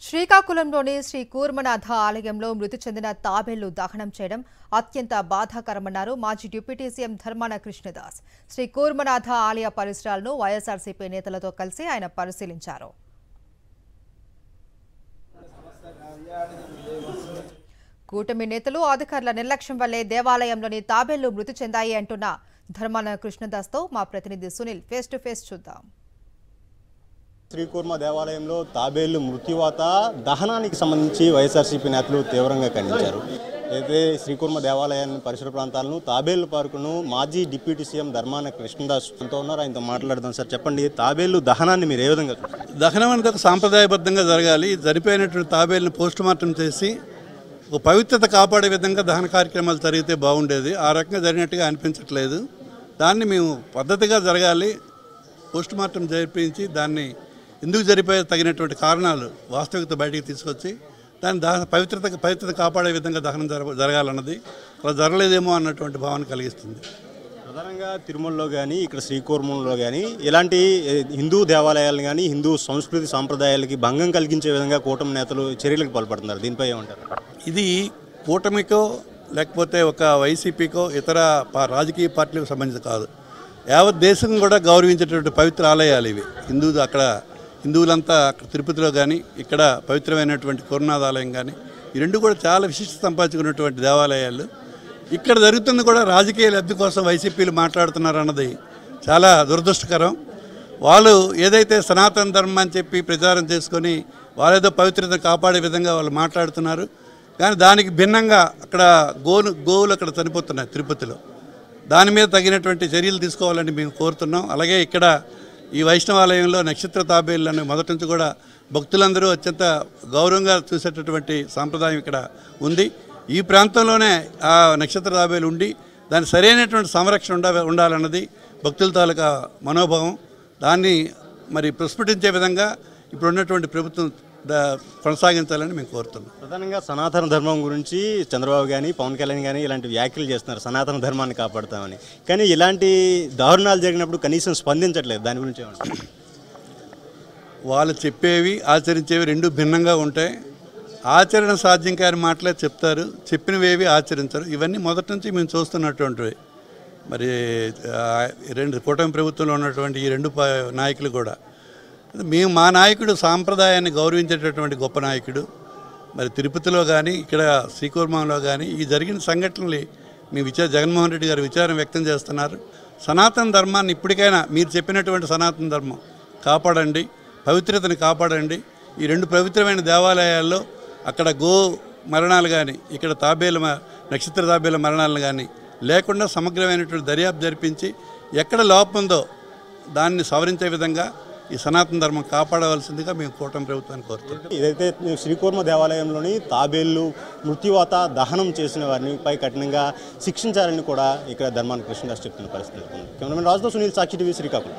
శ్రీకాకుళంలోని శ్రీ కూర్మనాథ ఆలయంలో మృతి చెందిన తాబేళ్లు దహనం చేయడం అత్యంత బాధాకరమన్నారు మాజీ డిప్యూటీ సీఎం ధర్మాన కృష్ణదాస్. శ్రీ కూర్మనాథ ఆలయ పరిసరాలను వైఎస్ఆర్సీపీ నేతలతో కలిసి ఆయన పరిశీలించారు. కూటమి నేతలు అధికారుల నిర్లక్ష్యం వల్లే దేవాలయంలోని తాబేళ్లు మృతి చెందాయి అంటున్న ధర్మాన కృష్ణదాస్తో మా ప్రతినిధి సునీల్ ఫేస్ టు ఫేస్ చూద్దాం. శ్రీకూర్మ దేవాలయంలో తాబేళ్లు మృత్యువాత దహనానికి సంబంధించి వైఎస్ఆర్సీపీ నేతలు తీవ్రంగా ఖండించారు. అయితే శ్రీకూర్మ దేవాలయాన్ని పరిసర ప్రాంతాలను తాబేళ్ల పార్కును మాజీ డిప్యూటీ సీఎం ధర్మాన కృష్ణదాస్ అంతా ఉన్నారు. ఆయనతో మాట్లాడదాం. సార్ చెప్పండి, తాబేళ్లు దహనాన్ని మీరు ఏ విధంగా చూస్తారు? దహనం అనేది ఒక సాంప్రదాయబద్ధంగా జరగాలి. జరిపోయినటువంటి తాబేళ్లను పోస్ట్ మార్టం చేసి ఒక పవిత్రత కాపాడే విధంగా దహన కార్యక్రమాలు జరిగితే బాగుండేది. ఆ రకంగా జరిగినట్టుగా అనిపించట్లేదు. దాన్ని మేము పద్ధతిగా జరగాలి, పోస్ట్ మార్టం జరిపించి దాన్ని ఎందుకు జరిపోయే తగినటువంటి కారణాలు వాస్తవికత బయటికి తీసుకొచ్చి దాని పవిత్రత కాపాడే విధంగా దహనం జరగాలన్నది అలా జరగలేదేమో అన్నటువంటి భావన కలిగిస్తుంది. ప్రధానంగా తిరుమలలో కానీ ఇక్కడ శ్రీకూర్మంలో కానీ ఇలాంటి హిందూ దేవాలయాలను కానీ హిందూ సంస్కృతి సాంప్రదాయాలకి భంగం కలిగించే విధంగా కూటమి నేతలు చర్యలకు పాల్పడుతున్నారు. దీనిపై ఏమంటారు? ఇది కూటమికో లేకపోతే ఒక వైసీపీకో ఇతర రాజకీయ పార్టీలకు సంబంధించి కాదు. యావత్ దేశం కూడా గౌరవించేటువంటి పవిత్ర ఆలయాలు ఇవి. హిందువులంతా తిరుపతిలో కానీ ఇక్కడ పవిత్రమైనటువంటి కూర్మనాథ ఆలయం కానీ ఈ రెండు కూడా చాలా విశిష్ట సంపాదించుకున్నటువంటి దేవాలయాలు. ఇక్కడ జరుగుతుంది కూడా రాజకీయ లబ్ధి కోసం వైసీపీలు మాట్లాడుతున్నారు అన్నది చాలా దురదృష్టకరం. వాళ్ళు ఏదైతే సనాతన ధర్మం అని చెప్పి ప్రచారం చేసుకొని వాళ్ళేదో పవిత్రతను కాపాడే విధంగా వాళ్ళు మాట్లాడుతున్నారు. కానీ దానికి భిన్నంగా అక్కడ గోవులు అక్కడ చనిపోతున్నాయి తిరుపతిలో. దాని మీద తగినటువంటి చర్యలు తీసుకోవాలని మేము కోరుతున్నాం. అలాగే ఇక్కడ ఈ వైష్ణవాలయంలో నక్షత్ర తాబేళ్లను మొదటి నుంచి కూడా భక్తులందరూ అత్యంత గౌరవంగా చూసేటటువంటి సాంప్రదాయం ఇక్కడ ఉంది. ఈ ప్రాంతంలోనే ఆ నక్షత్ర తాబేలు ఉండి దాని సరైనటువంటి సంరక్షణ ఉండాలన్నది భక్తుల తాలూకా మనోభావం. దాన్ని మరి ప్రస్ఫుటించే విధంగా ఇప్పుడు ఉన్నటువంటి ప్రభుత్వం కొనసాగించాలని మేము కోరుతున్నాం. ప్రధానంగా సనాతన ధర్మం గురించి చంద్రబాబు కానీ పవన్ కళ్యాణ్ కానీ ఇలాంటి వ్యాఖ్యలు చేస్తున్నారు, సనాతన ధర్మాన్ని కాపాడుతామని. కానీ ఇలాంటి దారుణాలు జరిగినప్పుడు కనీసం స్పందించట్లేదు. దాని గురించి ఏమంటారు? వాళ్ళు చెప్పేవి ఆచరించేవి రెండు భిన్నంగా ఉంటాయి. ఆచరణ సాధ్యం కాని మాటలే చెప్తారు, చెప్పినవేవి ఆచరించరు. ఇవన్నీ మొదటి నుంచి మేము చూస్తున్నటువంటివి. మరి కూటమి ప్రభుత్వంలో ఉన్నటువంటి ఈ రెండు నాయకులు కూడా మా నాయకుడు సాంప్రదాయాన్ని గౌరవించేటటువంటి గొప్ప నాయకుడు. మరి తిరుపతిలో కానీ ఇక్కడ శ్రీకూర్మంలో కానీ ఈ జరిగిన సంఘటనలు మీ జగన్మోహన్ రెడ్డి గారు విచారం వ్యక్తం చేస్తున్నారు. సనాతన ధర్మాన్ని ఇప్పటికైనా మీరు చెప్పినటువంటి సనాతన ధర్మం కాపాడండి, పవిత్రతని కాపాడండి. ఈ రెండు పవిత్రమైన దేవాలయాల్లో అక్కడ గో మరణాలు కానీ ఇక్కడ నక్షత్ర తాబేల మరణాలను కానీ లేకుండా సమగ్రమైనటువంటి దర్యాప్తు జరిపించి ఎక్కడ లోపం ఉందో దాన్ని సవరించే విధంగా ఈ సనాతన ధర్మం కాపాడవలసిందిగా మేము కూటమి ప్రభుత్వాన్ని కోరుతున్నాం. ఇదైతే శ్రీకూర్మ దేవాలయంలోని తాబేళ్లు మృత్యువాత దహనం చేసిన వారిని పై కఠినంగా శిక్షించాలని కూడా ఇక్కడ ధర్మాన కృష్ణదాస్ చెప్తున్న పరిస్థితి. కెమెరామెన్ రాజుతో సునీల్, సాక్షి టీవీ, శ్రీకాకుళం.